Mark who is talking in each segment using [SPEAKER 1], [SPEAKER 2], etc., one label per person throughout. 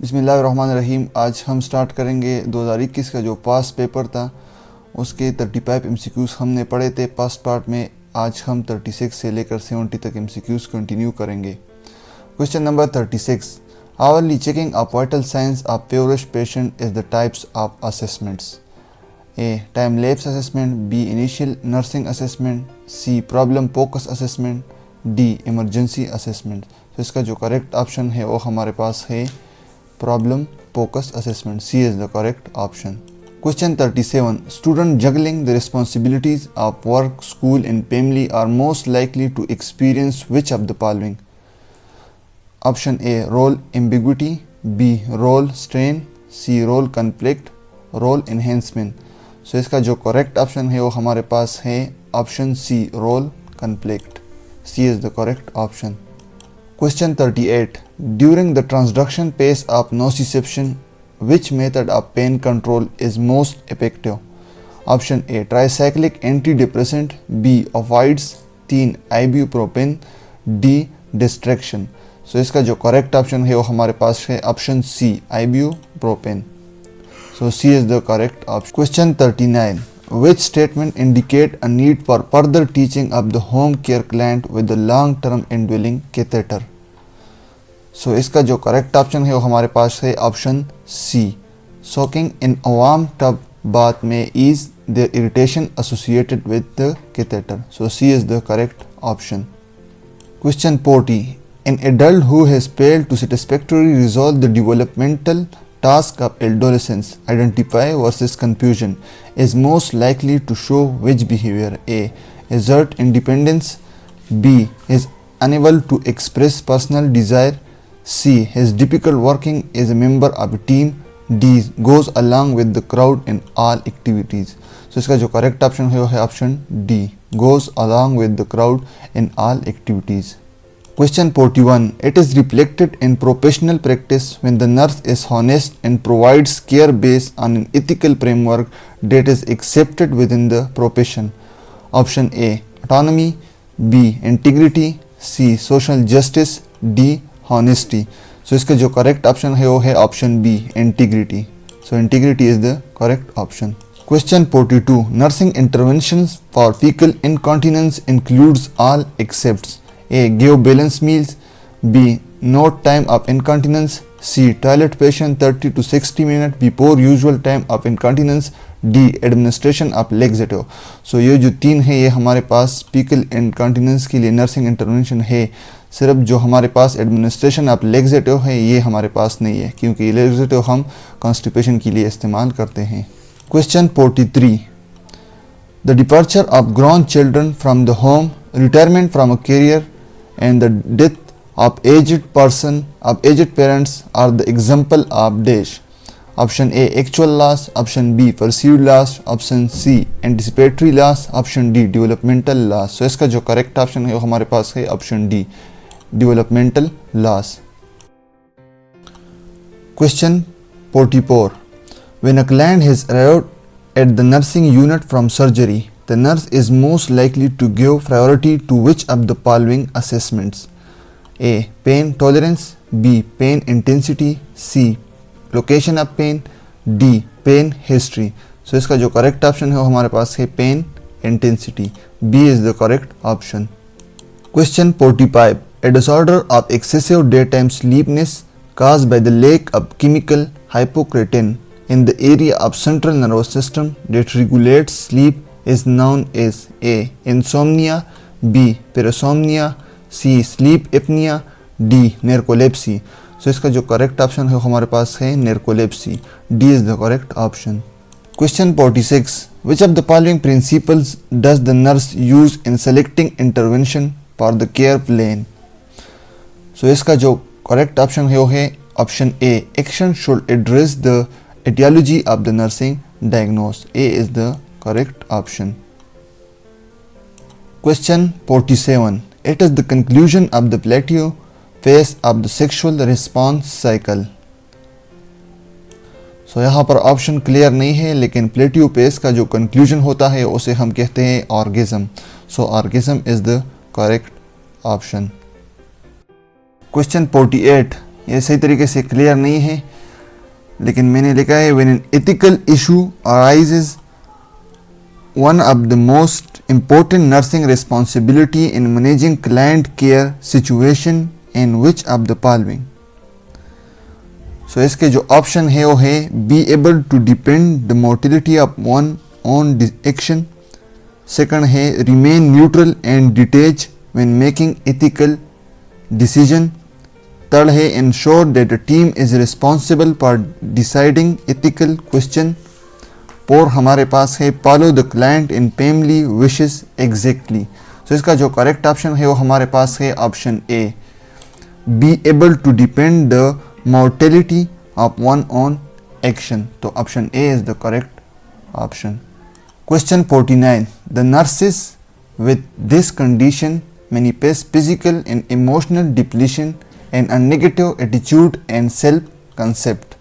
[SPEAKER 1] बिस्मिल्लाहिर्रहमानिर्रहीम। आज हम स्टार्ट करेंगे 2021 का जो पास पेपर था उसके 35 MCQs हमने पढ़े थे फर्स्ट पार्ट में। आज हम 36 से लेकर 70 तक MCQs कंटिन्यू करेंगे। Question number 36, hourly checking of vital signs of feverish patient is the types of assessments. A time lapse assessment, B initial nursing assessment, C problem focus assessment, D emergency assessment. तो इसका जो correct option है वो हमारे पास है problem focus assessment. C is the correct option. Question 37, student juggling the responsibilities of work, school and family are most likely to experience which of the following? Option A, role ambiguity, B, role strain, C, role conflict, role enhancement. So इसका जो correct option है वो हमारे पास है option C, role conflict. C is the correct option. Question 38, during the transduction phase of nociception, which method of pain control is most effective? Option A, tricyclic antidepressant, B, opioids, 3, ibuprofen, D, distraction. So इसका जो correct option है वो हमारे पास है option C, ibuprofen. So C is the correct option. Question 39, which statement indicate a need for further teaching of the home care client with the long term indwelling catheter? So इसका जो correct option है वो हमारे पास है option C, soaking in a warm tub bath may ease their irritation associated with the catheter. So C is the correct option. Question 40, an adult who has failed to satisfactorily resolve the developmental task of adolescence, identify versus confusion, is most likely to show which behavior? A, assert independence, B, is unable to express personal desire, C, his difficult working as a member of a team, D, goes along with the crowd in all activities. So इसका जो correct option है वो है option D, goes along with the crowd in all activities. Question 41, it is reflected in professional practice when the nurse is honest and provides care based on an ethical framework that is accepted within the profession. Option A, autonomy, B, integrity, C, social justice, D, honesty. So इसका जो correct option है वो है option B, integrity. So integrity is the correct option. Question 42, nursing interventions for fecal incontinence includes all except A, give balanced meals, B, note time of incontinence, C, toilet patient 30 to 60 minutes before usual time of incontinence, D, administration of laxative. So ये जो तीन है ये हमारे पास fecal incontinence के लिए nursing intervention है। सिर्फ जो हमारे पास एडमिनिस्ट्रेशन ऑफ लेक्सेटिव है ये हमारे पास नहीं है, क्योंकि लेक्सेटिव हम कॉन्स्टिपेशन के लिए इस्तेमाल करते हैं। Question 43, the departure of grown children from the home, retirement from a career and the death of aged parents are the example of dash. Option A, actual loss, option B, perceived loss, option C, anticipatory loss, option D, developmental loss. So इसका जो correct option है वो हमारे पास है option D, developmental loss. Question 44, when a client has arrived at the nursing unit from surgery, the nurse is most likely to give priority to which of the following assessments? A, pain tolerance, B, pain intensity, C, location of pain, D, pain history. So इसका जो correct option है वो हमारे पास है pain intensity. B is the correct option. Question 45, a disorder of excessive daytime sleepiness caused by the lack of chemical hypocretin in the area of central nervous system that regulates sleep is known as A, insomnia, B, parasomnia, C, sleep apnea, D, narcolepsy. So इसका जो correct option है हमारे पास है narcolepsy. D is the correct option. Question 46, which of the following principles does the nurse use in selecting intervention for the care plan? So इसका जो correct option है वो है option A, action should address the etiology of the nursing diagnosis. A is the correct option. Question 47, it is the conclusion of the plateau phase of the sexual response cycle. So यहाँ पर option clear नहीं है, लेकिन प्लेटियो pace का जो conclusion होता है उसे हम कहते हैं orgasm. So orgasm is the correct option. Question 48, ये सही तरीके से क्लियर नहीं है, लेकिन मैंने लिखा है when an ethical issue arises one of the most important nursing responsibility in managing client care situation in which of the following. So इसके जो ऑप्शन है वो है be able to depend the mortality of one on action. Second है remain neutral and detached when making ethical decision. Third है ensure that the team is responsible for deciding ethical question. और हमारे पास है follow the client in family wishes exactly. So इसका जो correct option है वो हमारे पास है option A, be able to depend the mortality of one on action. तो option A is the correct option. Question 49, the nurses with this condition manifest physical and emotional depletion and a negative attitude and self concept.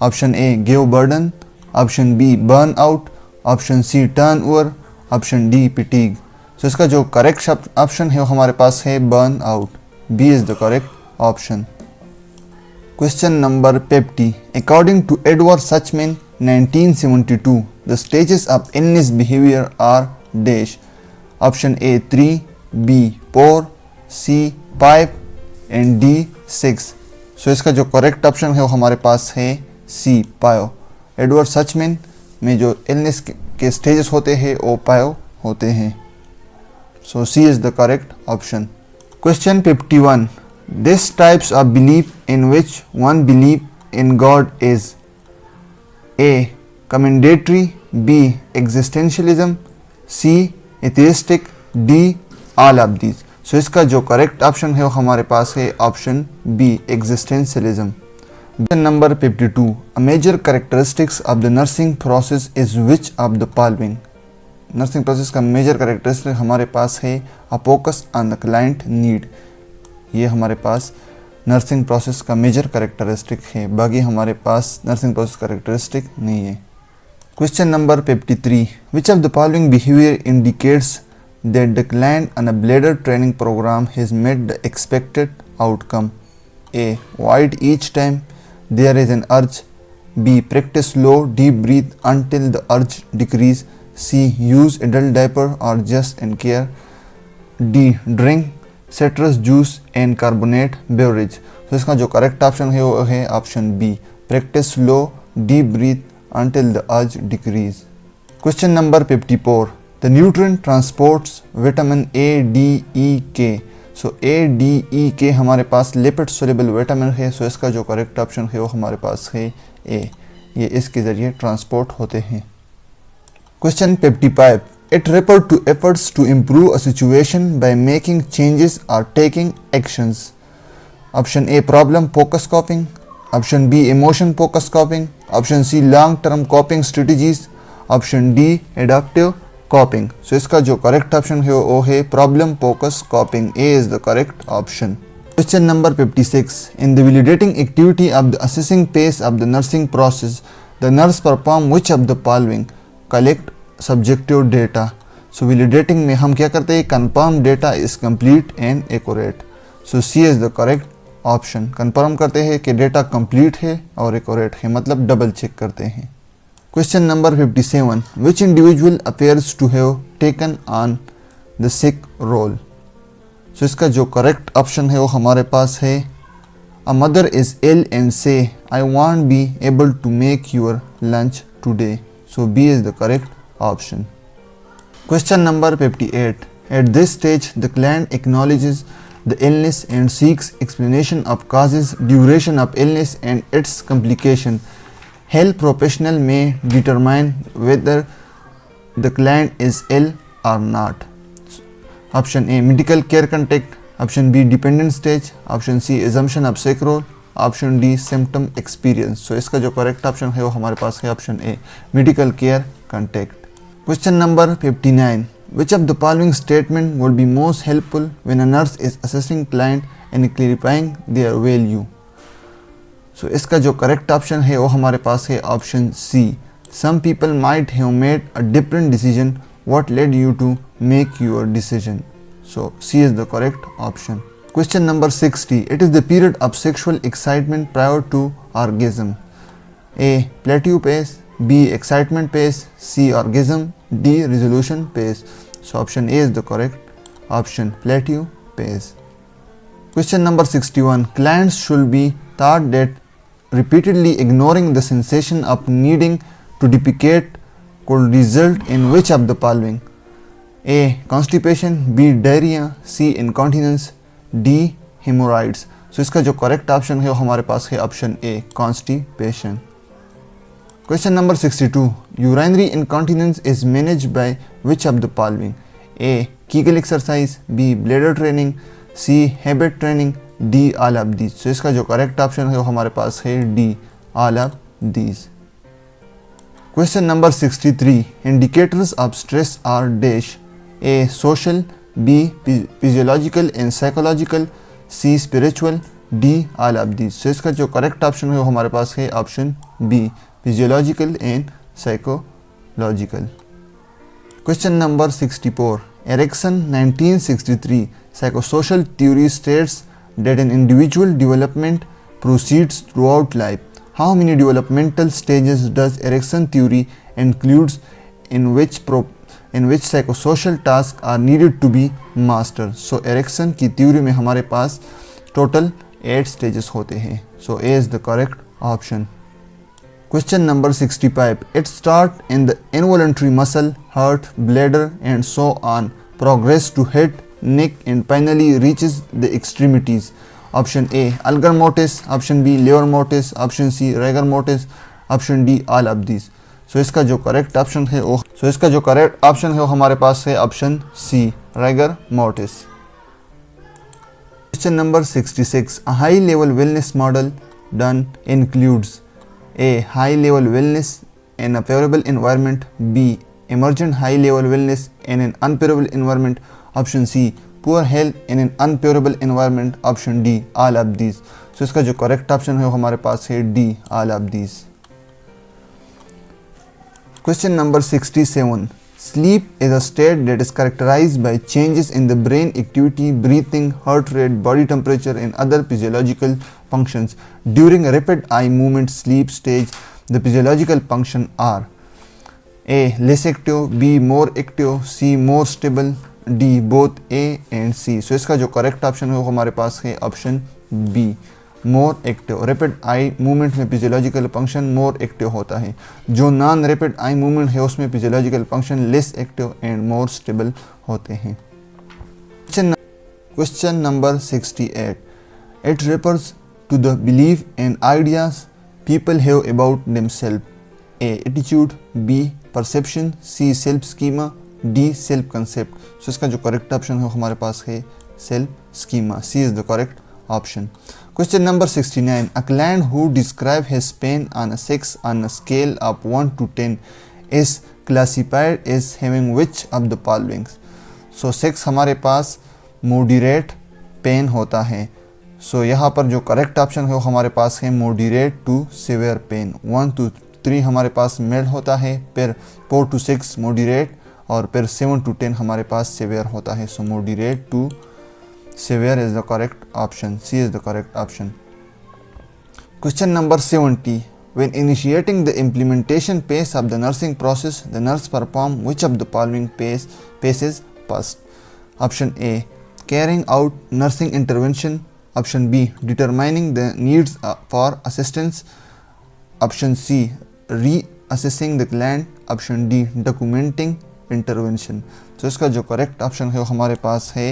[SPEAKER 1] Option A give burden, option B burn out, option C turn over, option D pitting. So इसका जो correct option है वो हमारे पास है burn out, B is the correct option. Question number 50, according to Edward Suchman 1972 the stages of illness behaviour are dash. Option A 3, B 4, C 5 and D 6। So इसका जो correct option है वो हमारे पास है सी 5। एडवर्ड सचमैन में जो इलनेस के स्टेजेस होते हैं वो 5 होते हैं। So C is the correct option. Question 51, this types of belief in which one believe in God is A commendatory, B existentialism, C atheistic, D all of these. So इसका जो correct option है वो हमारे पास है option B existentialism. Question number 52, a major characteristics of the nursing process is which of the following? Nursing process का major characteristic हमारे पास है a focus on the client need। ये हमारे पास नर्सिंग प्रोसेस का मेजर कैरेक्टरिस्टिक है, बाकी हमारे पास नर्सिंग प्रोसेस कैरेक्टरिस्टिक नहीं है। Question number 53, which of the following behavior indicates that the client on a bladder training program has met the expected outcome? A, void each time there is an urge, B, practice slow deep breath until the urge decrease, C, use adult diaper or just and care, D, drink citrus juice and carbonate beverage। तो इसका जो correct option है वो है option B, practice slow deep breath until the urge decrease। Question number 54, the nutrient transports vitamin A, D, E, K। So A D E K हमारे पास lipid soluble vitamin है। सो इसका जो करेक्ट ऑप्शन है वो हमारे पास है ए, ये इसके ज़रिए ट्रांसपोर्ट होते हैं। Question 55, it refer to efforts to improve a situation by making changes और taking actions. Option A problem focus coping, option B emotion focus coping, option C long term coping strategies, option D adaptive coping. So इसका जो correct option है वो है problem focus coping, A is the correct option. Question number 56, in the validating activity of the assessing pace of the nursing process the nurse perform which of the following? Collect subjective data. So validating में हम क्या करते हैं? Confirm data is complete and accurate. So C is the correct option. Confirm करते हैं कि data complete है और एक्यूरेट है, मतलब डबल चेक करते हैं। Question number 57, which individual appears to have taken on the sick role? So इसका जो करेक्ट ऑप्शन है वो हमारे पास है a mother is ill and say I want be able to make your lunch today. So B is the correct option. Question number 58, at this stage the client acknowledges the illness and seeks explanation of causes, duration of illness and its complication. Health professional may determine whether the client is ill or not. Option A medical care contact, option B dependent stage, option C assumption of sick role, option D symptom experience. So इसका जो correct option है वो हमारे पास है option A medical care contact. Question number 59, which of the following statement would be most helpful when a nurse is assessing client and clarifying their value? So इसका जो correct option है वो हमारे पास है option C. Some people might have made a different decision. What led you to make your decision? So C is the correct option. Question number 60. It is the period of sexual excitement prior to orgasm. A. Plateau phase. B. Excitement phase. C. Orgasm. D. Resolution phase. So option A is the correct option, plateau phase. Question number 61. Clients should be taught that repeatedly ignoring the sensation of needing to defecate could result in which of the following? A. Constipation. B. Diarrhea. C. Incontinence. D. Hemorrhoids. So इसका जो correct option है वो हमारे पास है option A, constipation. Question number 62. Urinary incontinence is managed by which of the following? A. Kegel exercise. B. Bladder training. C. Habit training. D. All of these. so इसका जो correct option है वो हमारे पास है D, all of these. Question number 63. Indicators of stress are dash. A. Social. B. Physiological and psychological. C. Spiritual. D. All of these. So इसका जो correct option है वो हमारे पास है option B, Physiological and Psychological. Question number 64. Erikson 1963. Psychosocial theory states that an individual development proceeds throughout life. How many developmental stages does Erikson theory includes in which psychosocial tasks are needed to be mastered? So Erikson की theory में हमारे पास total 8 stages होते हैं. So A is the correct option. Question number 65. It start in the involuntary muscle, heart, bladder and so on, progress to head, neck and finally reaches the extremities. Option A. Alger mortis. Option B. Lever mortis. Option C. rigor mortis. Option D. all of these. So इसका जो correct option है वो हमारे पास है option C, rigor mortis. Question number 66. A high level wellness model done includes A. high level wellness in a favorable environment. B. emergent high level wellness in an unfavorable environment. Option C. poor health in an unfavorable environment. Option D. all of these. So इसका जो correct option है वो हमारे पास है D, all of these. Question number 67. Sleep is a state that is characterized by changes in the brain activity, breathing, heart rate, body temperature and other physiological functions. During a rapid eye movement sleep stage, the physiological functions are A. less active. B. more active. C. more stable. D. both A and C. So इसका जो correct option है वो हमारे पास है option B, more active. Rapid eye movement में physiological function more active होता है. जो नॉन रैपिड आई मूवमेंट है उसमें physiological function less active and more stable होते हैं. Question number 68. It refers to the belief and ideas people have about themselves. A. Attitude. B. Perception. C. Self schema. D. Self concept. So इसका जो correct option है हमारे पास है self schema. C is the correct option. Question number 69. A client who describe his pain on a scale of 1 to 10 is classified as having which of the following? So 6 हमारे पास moderate pain होता है. So यहाँ पर जो correct option है वो हमारे पास है moderate to severe pain. 1 to 3 हमारे पास mild होता है, फिर 4 to 6 moderate और फिर 7 to 10 हमारे पास severe होता है. So moderate to severe is the correct option. C is the correct option. Question number 70. When initiating the implementation phase of the nursing process, the nurse perform which of the following phases first? Option A. Carrying out nursing intervention. Option B. Determining the needs for assistance. Option C. Reassessing the client. Option D. Documenting intervention. तो इसका जो correct option है वो हमारे पास है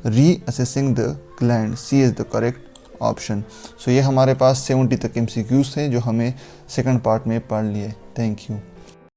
[SPEAKER 1] reassessing the client. C is the correct option. So ये हमारे पास 70 तक MCQs है जो हमें सेकंड पार्ट में पढ़ लिए. Thank you.